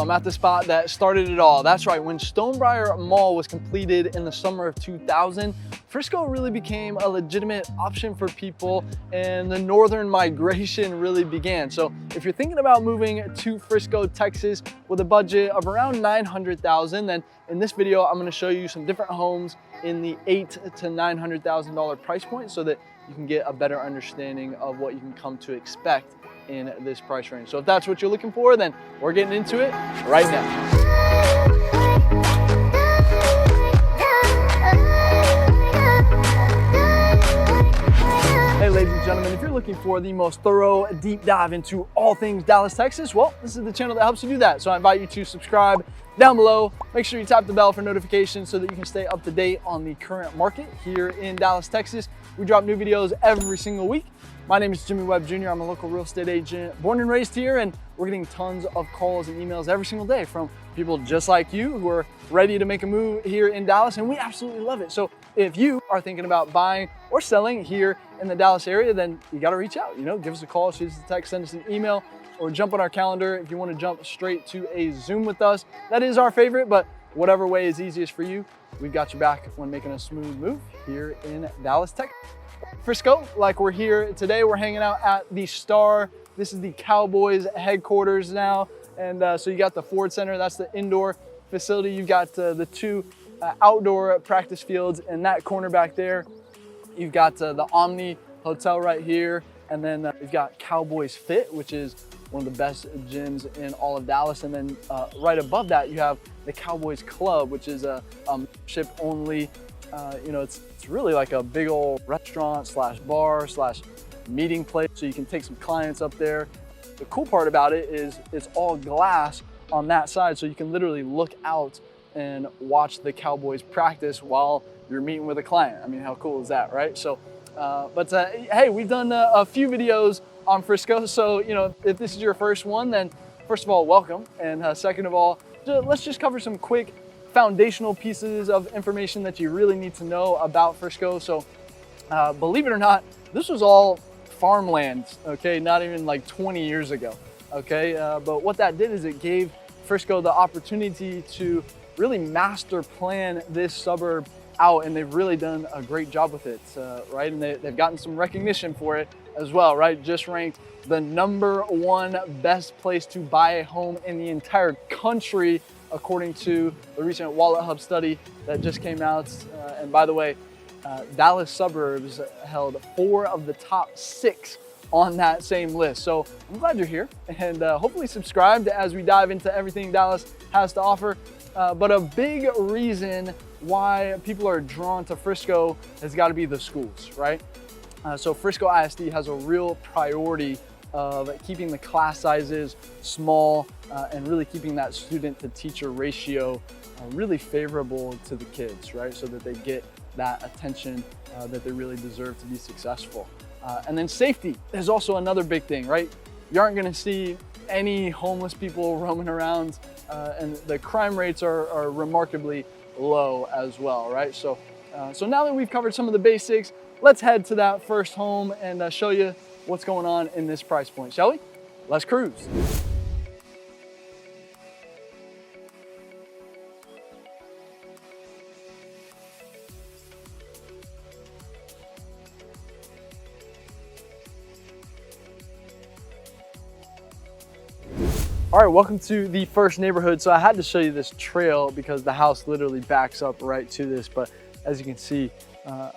I'm at the spot that started it all. That's right, when Stonebriar Mall was completed in the summer of 2000, Frisco really became a legitimate option for people and the northern migration really began. So if you're thinking about moving to Frisco, Texas with a budget of around $900,000, then in this video, I'm gonna show you some different homes in the $800,000 to $900,000 price point so that you can get a better understanding of what you can come to expect in this price range. So if that's what you're looking for, then we're getting into it right now. Hey ladies and gentlemen, if you're looking for the most thorough deep dive into all things Dallas, Texas, well, this is the channel that helps you do that. So I invite you to subscribe down below. Make sure you tap the bell for notifications so that you can stay up to date on the current market here in Dallas, Texas. We drop new videos every single week. My name is Jimmy Webb Jr. I'm a local real estate agent, born and raised here, and we're getting tons of calls and emails every single day from people just like you who are ready to make a move here in Dallas, and we absolutely love it. So if you are thinking about buying or selling here in the Dallas area, then you gotta reach out, give us a call, shoot us a text, send us an email, or jump on our calendar if you wanna jump straight to a Zoom with us. That is our favorite, but whatever way is easiest for you, we've got your back when making a smooth move here in Dallas, Texas. Frisco, like we're here today, we're hanging out at the Star. This is the Cowboys headquarters now. And so you got the Ford Center, that's the indoor facility. You've got the two outdoor practice fields in that corner back there. You've got the Omni Hotel right here. And then you've got Cowboys Fit, which is one of the best gyms in all of Dallas. And then right above that, you have the Cowboys Club, which is a membership only. It's really like a big old restaurant slash bar slash meeting place, so you can take some clients up there. The cool part about it is it's all glass on that side, so you can literally look out and watch the Cowboys practice while you're meeting with a client. I mean, how cool is that, right? So, hey, we've done a few videos on Frisco, so if this is your first one, then first of all, welcome, and second of all, let's just cover some quick foundational pieces of information that you really need to know about Frisco. So believe it or not, this was all farmland, okay? Not even like 20 years ago, okay? But what that did is it gave Frisco the opportunity to really master plan this suburb out, and they've really done a great job with it, right? And they've gotten some recognition for it as well, right? Just ranked the #1 best place to buy a home in the entire country, according to the recent Wallet Hub study that just came out. And by the way, Dallas suburbs held 4 of the top 6 on that same list. So I'm glad you're here, and hopefully subscribe as we dive into everything Dallas has to offer. But a big reason why people are drawn to Frisco has got to be the schools, right? So Frisco ISD has a real priority of keeping the class sizes small and really keeping that student to teacher ratio really favorable to the kids, right? So that they get that attention that they really deserve to be successful. And then safety is also another big thing, right? You aren't gonna see any homeless people roaming around, and the crime rates are remarkably low as well, right? So now that we've covered some of the basics, let's head to that first home and show you what's going on in this price point, shall we? Let's cruise. All right, welcome to the first neighborhood. So I had to show you this trail because the house literally backs up right to this. But as you can see,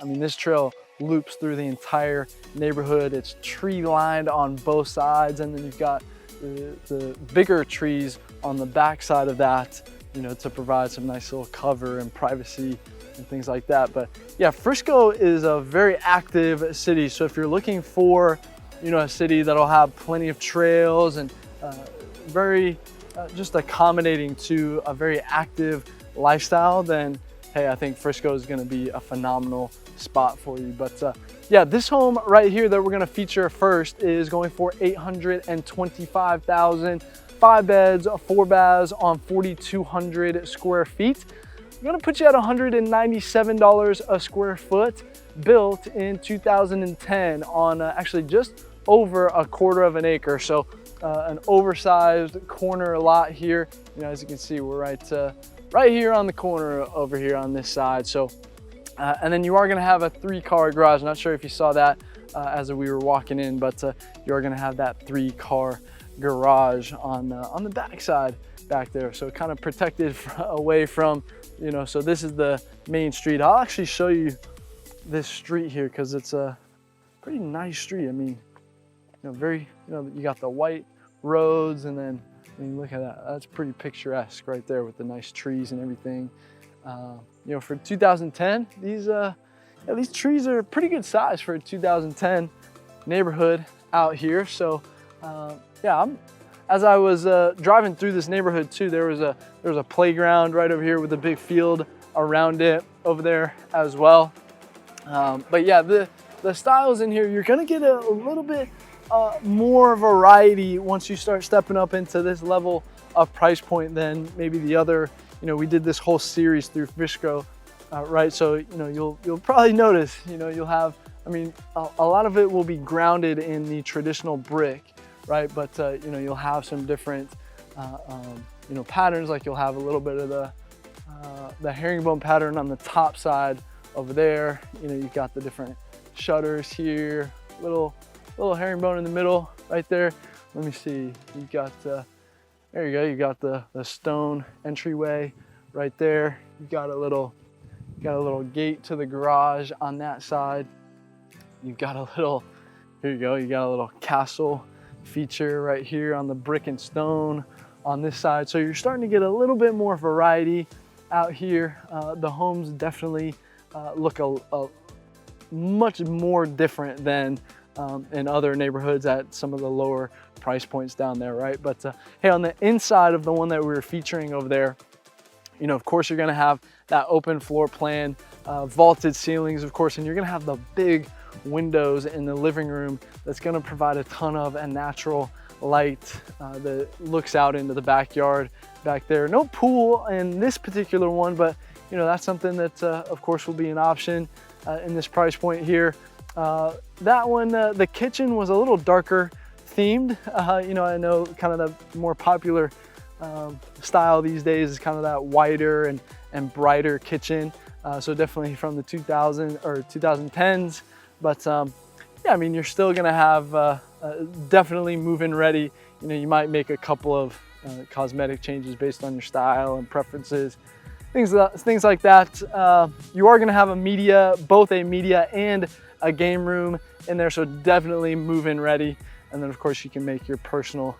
this trail loops through the entire neighborhood. It's tree lined on both sides, and then you've got the bigger trees on the back side of that, to provide some nice little cover and privacy and things like that. But yeah, Frisco is a very active city. So if you're looking for, a city that'll have plenty of trails and very just accommodating to a very active lifestyle, then hey, I think Frisco is going to be a phenomenal spot for you. But yeah, this home right here that we're going to feature first is going for $825,000, 5 beds, 4 baths on 4,200 square feet. I'm going to put you at $197 a square foot, built in 2010 on actually just over 1/4 of an acre. So an oversized corner lot here. You know, as you can see, we're right here on the corner over here on this side. So, and then you are going to have a 3-car garage. Not sure if you saw that as we were walking in, but you are going to have that 3-car garage on the back side back there. So kind of protected away from, you know, so this is the main street. I'll actually show you this street here because it's a pretty nice street. I mean, you know, very, you know, you got the white roads, and then, I mean, look at that. That's pretty picturesque right there with the nice trees and everything. You know, for 2010, these trees are pretty good size for a 2010 neighborhood out here. So yeah, as I was driving through this neighborhood too, there was a playground right over here with a big field around it over there as well. But yeah, the styles in here, you're gonna get a little bit more variety once you start stepping up into this level of price point than maybe the other. You know, we did this whole series through Frisco, right? So, you know, you'll probably notice, you know, you'll have, I mean, a lot of it will be grounded in the traditional brick, right? But, you know, you'll have some different, you know, patterns. Like you'll have a little bit of the herringbone pattern on the top side over there. You know, you've got the different shutters here, little herringbone in the middle right there. Let me see, you've got, there you go, you got the stone entryway right there. You've got a little gate to the garage on that side. You've got a little, here you go, you got a little castle feature right here on the brick and stone on this side. So you're starting to get a little bit more variety out here. The homes definitely look a much more different than in other neighborhoods at some of the lower price points down there, right? But hey, on the inside of the one that we were featuring over there, you know, of course, you're gonna have that open floor plan, vaulted ceilings, of course, and you're gonna have the big windows in the living room that's gonna provide a ton of a natural light that looks out into the backyard back there. No pool in this particular one, but you know, that's something that of course will be an option in this price point here. That one, the kitchen was a little darker themed. You know, I know kind of the more popular style these days is kind of that whiter and brighter kitchen. So definitely from the 2000 or 2010s. But yeah, I mean, you're still gonna have definitely move-in ready. You know, you might make a couple of cosmetic changes based on your style and preferences, things like that. You are gonna have both a media and a game room in there, so definitely move-in ready. And then of course you can make your personal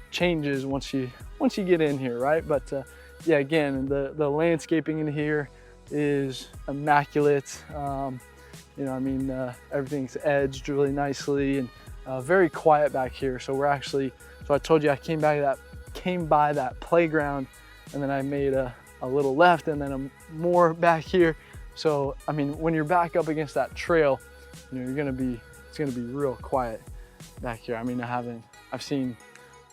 changes once you get in here, right? But yeah, again, the landscaping in here is immaculate. You know, I mean, everything's edged really nicely and very quiet back here. So we're actually, so I told you I came by that playground, and then I made a little left and then a more back here. So, I mean, when you're back up against that trail, you know, it's gonna be real quiet back here. I mean, I've seen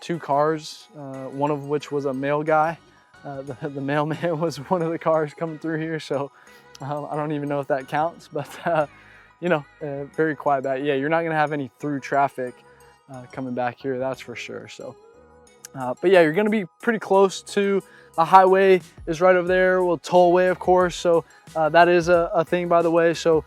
2 cars, one of which was a mail guy. The mailman was one of the cars coming through here. So I don't even know if that counts, but you know, very quiet back. Yeah, you're not gonna have any through traffic coming back here, that's for sure. So, but yeah, you're gonna be pretty close to a highway is right over there. Well, tollway, of course. So that is a thing, by the way. So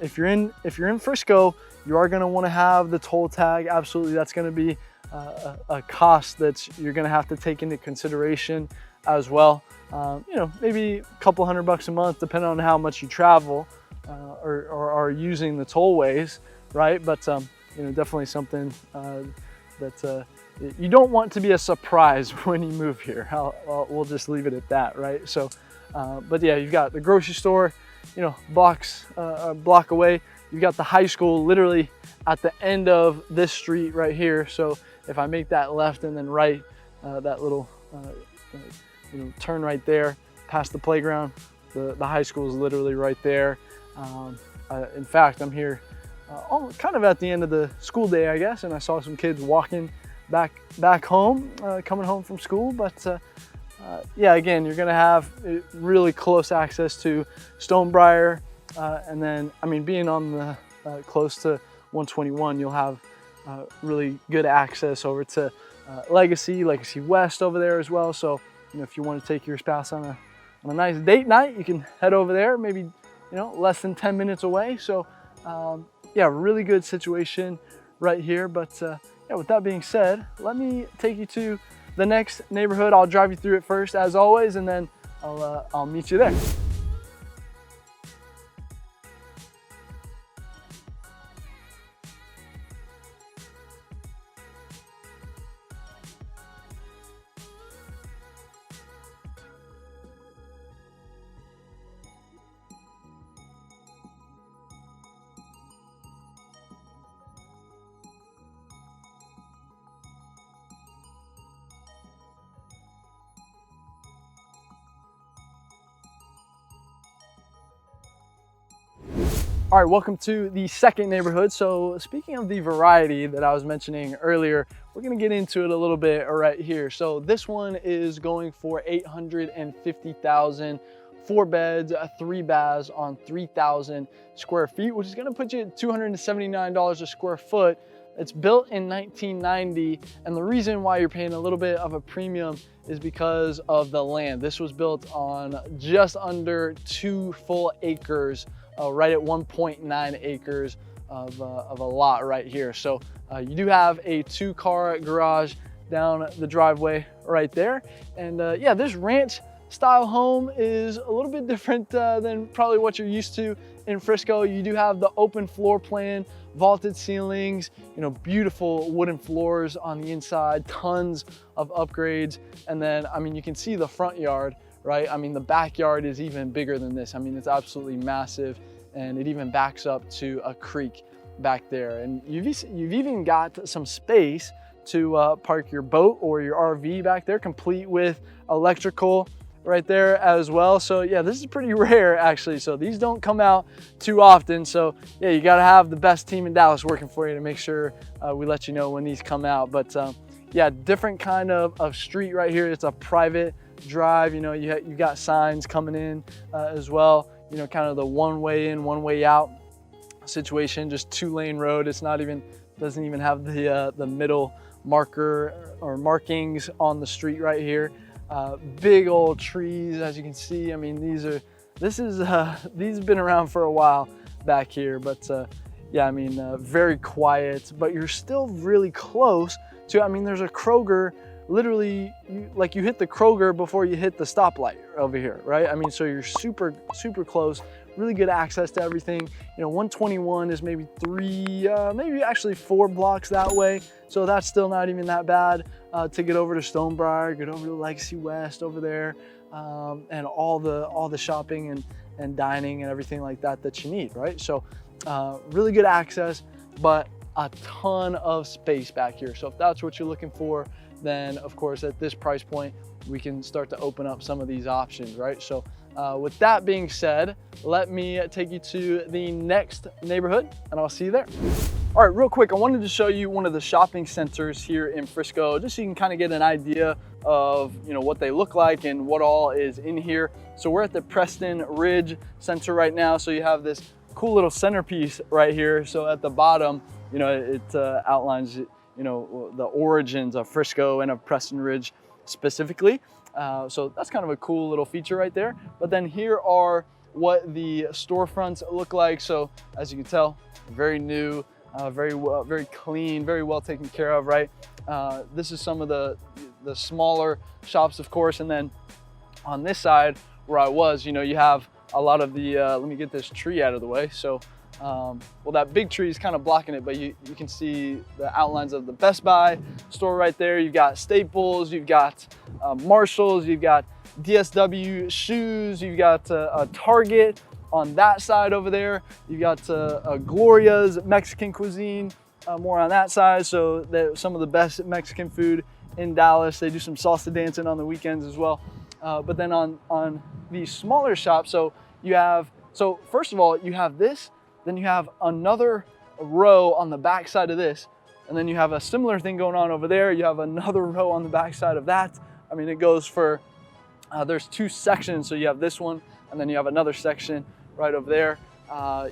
if you're in Frisco, you are gonna wanna have the toll tag. Absolutely, that's gonna be a cost that you're gonna have to take into consideration as well. You know, maybe a couple $100 a month, depending on how much you travel or are using the tollways, right? But you know, definitely something that you don't want to be a surprise when you move here. We'll just leave it at that, right? So, but yeah, you've got the grocery store, you know, a block away. You've got the high school literally at the end of this street right here. So if I make that left and then right, that little you know, turn right there past the playground, the high school is literally right there. In fact, I'm here kind of at the end of the school day, I guess, and I saw some kids walking back home, coming home from school. But yeah, again, you're gonna have really close access to Stonebriar, and then, I mean, being on the close to 121, you'll have really good access over to Legacy West over there as well. So, if you want to take your spouse on a nice date night, you can head over there, maybe, less than 10 minutes away. So, yeah, really good situation right here. But yeah, with that being said, let me take you to the next neighborhood. I'll drive you through it first, as always, and then I'll meet you there. All right, welcome to the second neighborhood. So speaking of the variety that I was mentioning earlier, we're gonna get into it a little bit right here. So this one is going for $850,000, 4 beds, 3 baths on 3,000 square feet, which is gonna put you at $279 a square foot. It's built in 1990, and the reason why you're paying a little bit of a premium is because of the land. This was built on just under 2 full acres, right at 1.9 acres of a lot right here. So you do have a 2-car garage down the driveway right there. And yeah, this ranch style home is a little bit different than probably what you're used to in Frisco. You do have the open floor plan, vaulted ceilings, beautiful wooden floors on the inside, tons of upgrades. And then, I mean, you can see the front yard, right? I mean, the backyard is even bigger than this. I mean, it's absolutely massive, and it even backs up to a creek back there. And you've even got some space to park your boat or your RV back there, complete with electrical right there as well. So yeah, this is pretty rare actually. So these don't come out too often. So yeah, you got to have the best team in Dallas working for you to make sure we let you know when these come out. But yeah, different kind of street right here. It's a private drive. You got signs coming in as well. Kind of the one way in, one way out situation, just 2-lane road. It's not even, doesn't even have the middle marker or markings on the street right here. Big old trees, as you can see. I mean, these have been around for a while back here, but yeah, I mean, very quiet, but you're still really close to, I mean, there's a Kroger, literally, you hit the Kroger before you hit the stoplight over here, right? I mean, so you're super, super close, really good access to everything. 121 is maybe 3, maybe actually 4 blocks that way. So that's still not even that bad to get over to Stonebriar, get over to Legacy West over there, and all the shopping and dining and everything like that you need, right? So really good access, but a ton of space back here. So if that's what you're looking for, then of course at this price point, we can start to open up some of these options, right? So with that being said, let me take you to the next neighborhood and I'll see you there. All right, real quick, I wanted to show you one of the shopping centers here in Frisco, just so you can kind of get an idea of what they look like and what all is in here. So we're at the Preston Ridge Center right now. So you have this cool little centerpiece right here. So at the bottom, it outlines the origins of Frisco and of Preston Ridge specifically. So that's kind of a cool little feature right there. But then here are what the storefronts look like. So as you can tell, very new, very clean, very well taken care of, right? This is some of the smaller shops, of course. And then on this side where I was, you have a lot of the, let me get this tree out of the way. So, well, that big tree is kind of blocking it, but you can see the outlines of the Best Buy store right there. You've got Staples, you've got Marshalls, you've got DSW shoes, you've got a Target on that side over there. You've got Gloria's Mexican cuisine, more on that side. So some of the best Mexican food in Dallas. They do some salsa dancing on the weekends as well. But then on these smaller shops, so first of all, you have this, then you have another row on the back side of this, and then you have a similar thing going on over there. You have another row on the back side of that. I mean, it goes for, there's 2 sections. So you have this one, and then you have another section right over there.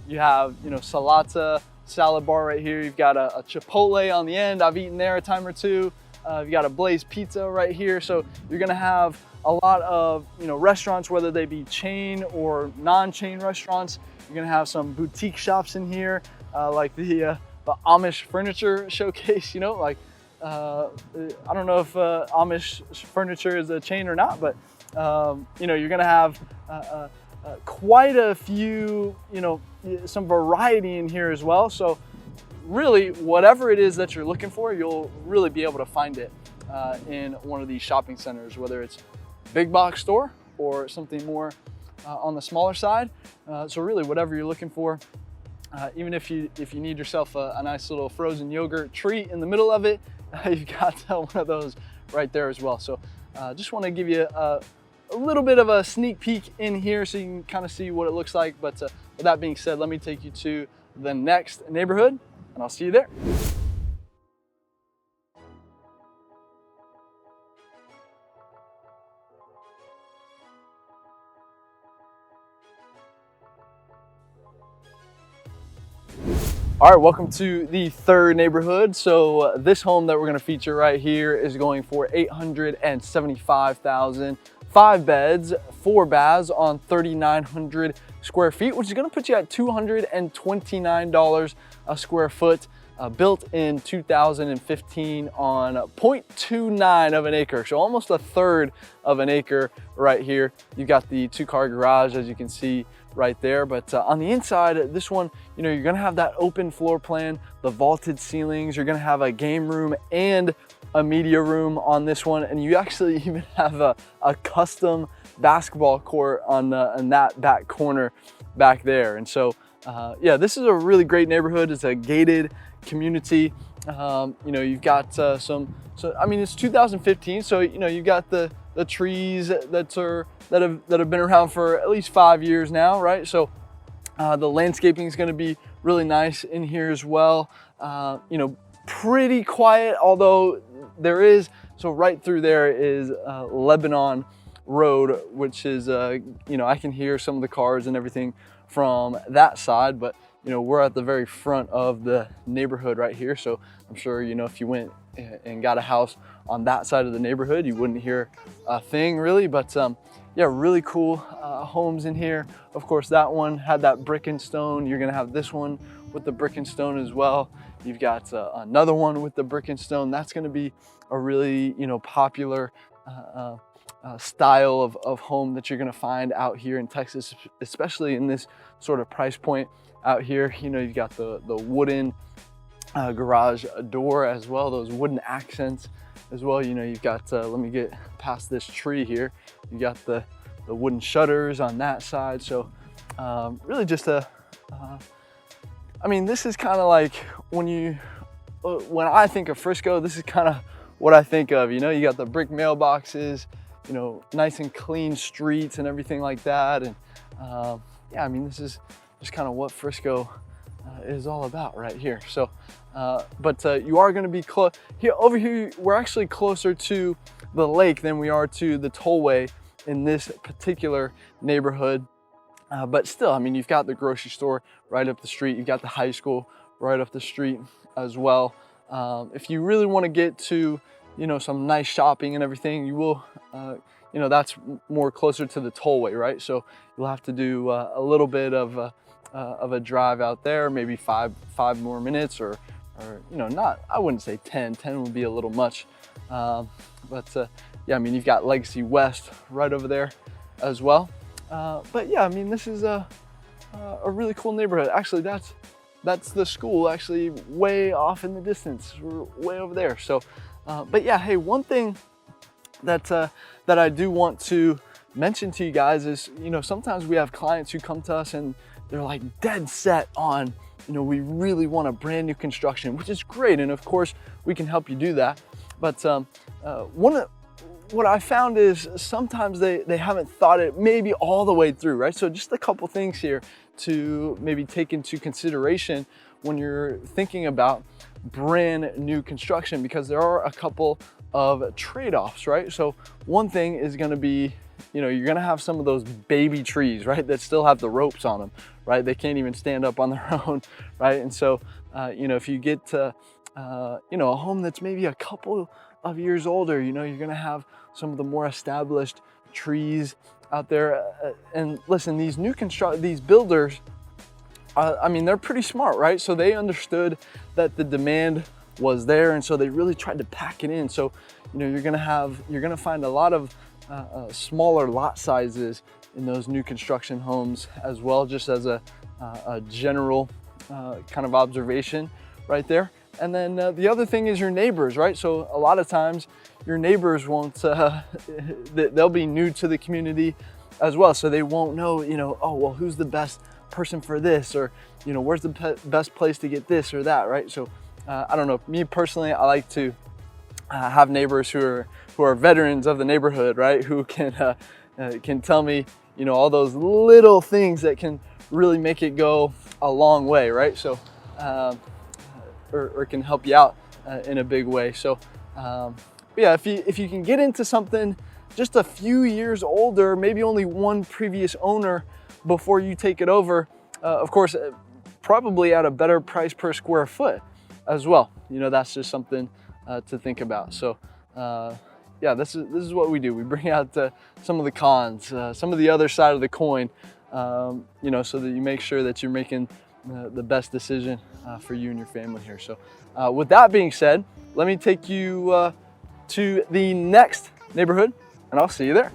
You have, Salata salad bar right here. You've got a Chipotle on the end. I've eaten there a time or two. You've got a Blaze Pizza right here. So you're gonna have a lot of restaurants, whether they be chain or non-chain restaurants. You're gonna have some boutique shops in here, like the Amish furniture showcase. I don't know if Amish furniture is a chain or not, but you're gonna have quite a few, some variety in here as well. So really, whatever it is that you're looking for, you'll really be able to find it in one of these shopping centers, whether it's big box store or something more on the smaller side. So really, whatever you're looking for, even if you need yourself a nice little frozen yogurt treat in the middle of it, you've got one of those right there as well. So just want to give you a little bit of a sneak peek in here so you can kind of see what it looks like. But with that being said, let me take you to the next neighborhood, and I'll see you there. All right, welcome to the third neighborhood. So this home that we're gonna feature right here is going for $875,000, 5 beds, 4 baths on 3,900 square feet, which is gonna put you at $229 a square foot, built in 2015 on 0.29 of an acre. So almost a third of an acre right here. You've got the 2-car garage, as you can see right there. But on the inside, this one, you're gonna have that open floor plan, the vaulted ceilings. You're gonna have a game room and a media room on this one. And you actually even have a custom basketball court on that back corner back there. And so, yeah, this is a really great neighborhood. It's a gated community. You've got I mean, it's 2015. So, you've got the trees that have been around for at least 5 years now, right? So the landscaping is going to be really nice in here as well. Pretty quiet, although there is, so right through there is Lebanon Road, which is, I can hear some of the cars and everything from that side, but we're at the very front of the neighborhood right here. So I'm sure, if you went and got a house on that side of the neighborhood, you wouldn't hear a thing really. But yeah, really cool homes in here. Of course, that one had that brick and stone. You're gonna have this one with the brick and stone as well. You've got another one with the brick and stone. That's gonna be a really, popular style of home that you're gonna find out here in Texas, especially in this sort of price point out here. You've got the wooden garage door as well, those wooden accents as well. You've got, let me get past this tree here. You got the wooden shutters on that side. So really just I mean, this is kind of like when I think of Frisco, this is kind of what I think of. You got the brick mailboxes, nice and clean streets and everything like that. And yeah, I mean, this is just kind of what Frisco is all about right here. So, but you are going to be close here. Over here, we're actually closer to the lake than we are to the tollway in this particular neighborhood. But still, I mean, you've got the grocery store right up the street. You've got the high school right up the street as well. If you really want to get to, some nice shopping and everything, you will, that's more closer to the tollway, right? So you'll have to do a little bit of a drive out there, maybe five more minutes, or not. I wouldn't say 10. 10 would be a little much, but yeah, I mean, you've got Legacy West right over there as well. But yeah, I mean, this is a really cool neighborhood. Actually, that's the school, actually way off in the distance. We're way over there. So, but yeah, hey, one thing that I do want to mention to you guys is, sometimes we have clients who come to us and they're like dead set on, we really want a brand new construction, which is great. And of course we can help you do that. But what I found is sometimes they haven't thought it maybe all the way through, right? So just a couple things here to maybe take into consideration when you're thinking about brand new construction, because there are a couple of trade-offs, right? So one thing is going to be, you're going to have some of those baby trees, right, that still have the ropes on them, right? They can't even stand up on their own, right? And so You know, if you get to, you know, a home that's maybe a couple of years older, you know, you're gonna have some of the more established trees out there. And listen, these builders, I mean, they're pretty smart, right? So they understood that the demand was there, and so they really tried to pack it in. So, you know, you're gonna find a lot of smaller lot sizes in those new construction homes as well, just as a general kind of observation right there. And then the other thing is your neighbors, right? So a lot of times your neighbors won't, they'll be new to the community as well. So they won't know, you know, oh, well, who's the best person for this, or, you know, where's the best place to get this or that, right? So I don't know, me personally, I like to have neighbors who are veterans of the neighborhood, right? Who can tell me, you know, all those little things that can really make it go a long way, right? So, or can help you out in a big way. So, yeah, if you can get into something just a few years older, maybe only one previous owner before you take it over, of course, probably at a better price per square foot as well. You know, that's just something to think about. So, yeah, this is what we do. We bring out some of the cons, some of the other side of the coin, you know, so that you make sure that you're making the best decision for you and your family here. So with that being said, let me take you to the next neighborhood, and I'll see you there.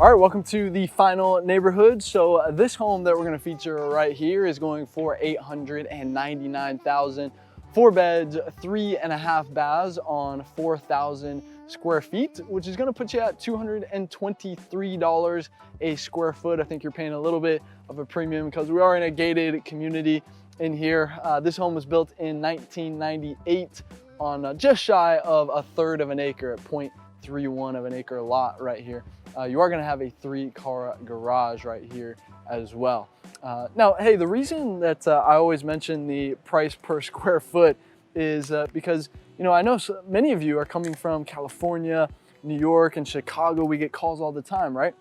All right, welcome to the final neighborhood. So this home that we're gonna feature right here is going for $899,000, 4 beds, 3.5 baths on 4,000 square feet, which is gonna put you at $223 a square foot. I think you're paying a little bit of a premium because we are in a gated community in here. This home was built in 1998 on just shy of 1/3 of an acre at 0.31 of an acre lot right here. You are gonna have a 3-car garage right here as well. Now, hey, the reason that I always mention the price per square foot is because, you know, I know many of you are coming from California, New York, and Chicago. We get calls all the time, right?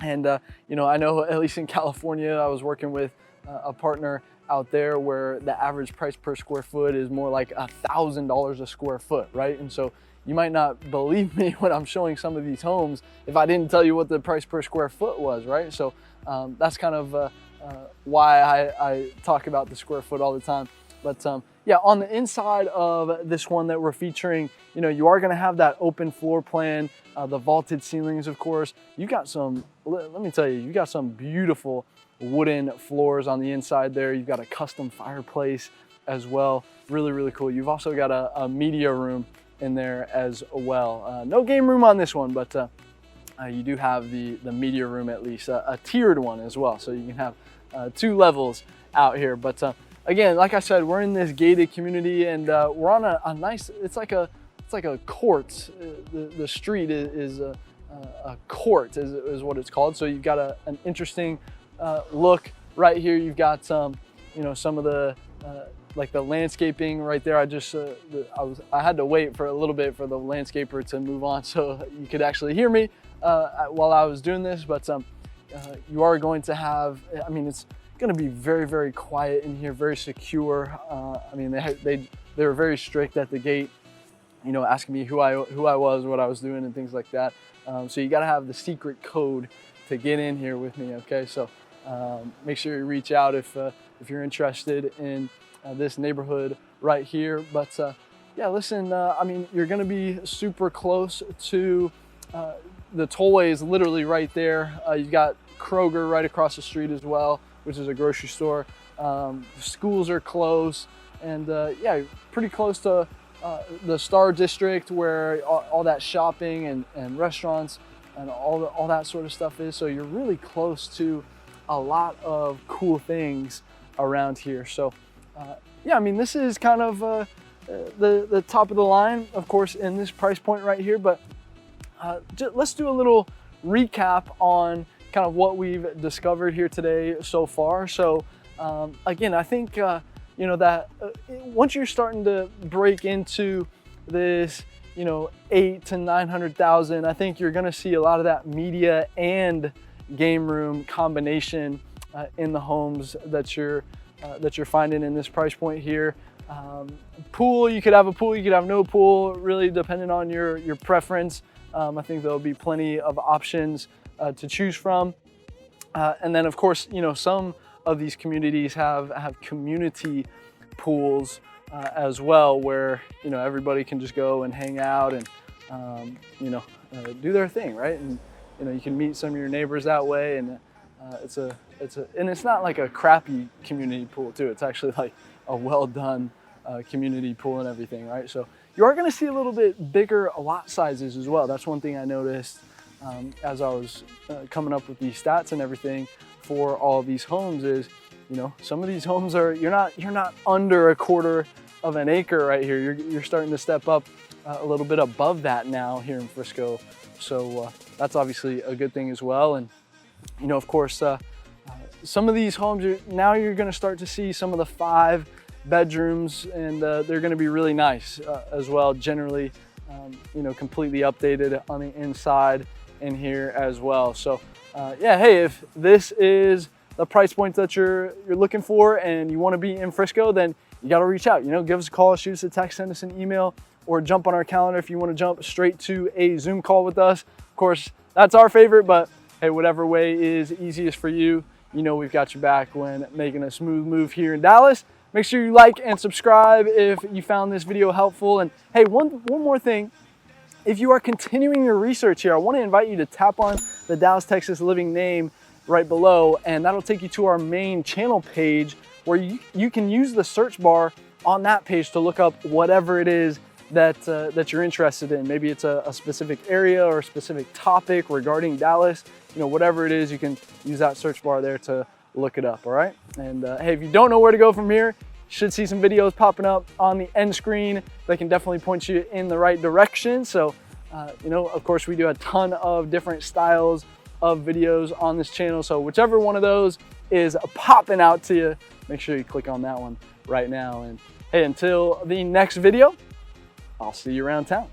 And, you know, I know at least in California, I was working with a partner out there where the average price per square foot is more like $1,000 a square foot, right? And so you might not believe me when I'm showing some of these homes if I didn't tell you what the price per square foot was, right? So that's kind of why I talk about the square foot all the time. But yeah, on the inside of this one that we're featuring, you know, you are gonna have that open floor plan, the vaulted ceilings, of course. You got some, let me tell you, you got some beautiful wooden floors on the inside there. You've got a custom fireplace as well. Really, really cool. You've also got a media room in there as well. No game room on this one, but you do have the media room, at least a tiered one as well. So you can have 2 levels out here. But again, like I said, we're in this gated community, and we're on a nice, it's like a court. The street is a court is what it's called. So you've got an interesting look right here. You've got some, you know, some of the like the landscaping right there. I had to wait for a little bit for the landscaper to move on so you could actually hear me while I was doing this. But you are going to have, I mean, it's going to be very, very quiet in here, very secure. I mean, they were very strict at the gate, you know, asking me who I was, what I was doing, and things like that. So you got to have the secret code to get in here with me. Okay, so make sure you reach out if you're interested in this neighborhood right here. But yeah, listen, I mean, you're gonna be super close to the tollway is literally right there. You've got Kroger right across the street as well, which is a grocery store. The schools are close, and yeah, pretty close to the Star District where all that shopping and restaurants and all that sort of stuff is. So you're really close to a lot of cool things around here. So yeah, I mean, this is kind of the top of the line, of course, in this price point right here. But let's do a little recap on, kind of what we've discovered here today so far. So again, I think you know that once you're starting to break into this, you know, 800 to 900,000, I think you're going to see a lot of that media and game room combination in the homes that you're finding in this price point here. Pool, you could have a pool, you could have no pool, really depending on your preference. I think there'll be plenty of options to choose from. And then of course, you know, some of these communities have community pools as well, where, you know, everybody can just go and hang out and you know, do their thing, right? And you know, you can meet some of your neighbors that way, and it's not like a crappy community pool too. It's actually like a well done community pool and everything, right? So you are going to see a little bit bigger lot sizes as well. That's one thing I noticed as I was coming up with these stats and everything for all these homes is, you know, some of these homes are, you're not under 1/4 of an acre right here. You're starting to step up a little bit above that now here in Frisco. So that's obviously a good thing as well. And, you know, of course, some of these homes, now you're going to start to see some of the 5 bedrooms, and they're going to be really nice as well. Generally, you know, completely updated on the inside in here as well. So yeah, hey, if this is the price point that you're looking for and you want to be in Frisco, then you got to reach out. You know, give us a call, shoot us a text, send us an email, or jump on our calendar if you want to jump straight to a Zoom call with us. Of course, that's our favorite, but hey, whatever way is easiest for you, you know, we've got your back when making a smooth move here in Dallas. Make sure you like and subscribe if you found this video helpful. And hey, one more thing. If you are continuing your research here, I want to invite you to tap on the Dallas, Texas Living name right below, and that'll take you to our main channel page, where you can use the search bar on that page to look up whatever it is that you're interested in. Maybe it's a specific area or a specific topic regarding Dallas. You know, whatever it is, you can use that search bar there to look it up, all right? And hey, if you don't know where to go from here, you should see some videos popping up on the end screen that can definitely point you in the right direction. So, you know, of course, we do a ton of different styles of videos on this channel. So whichever one of those is popping out to you, make sure you click on that one right now. And hey, until the next video, I'll see you around town.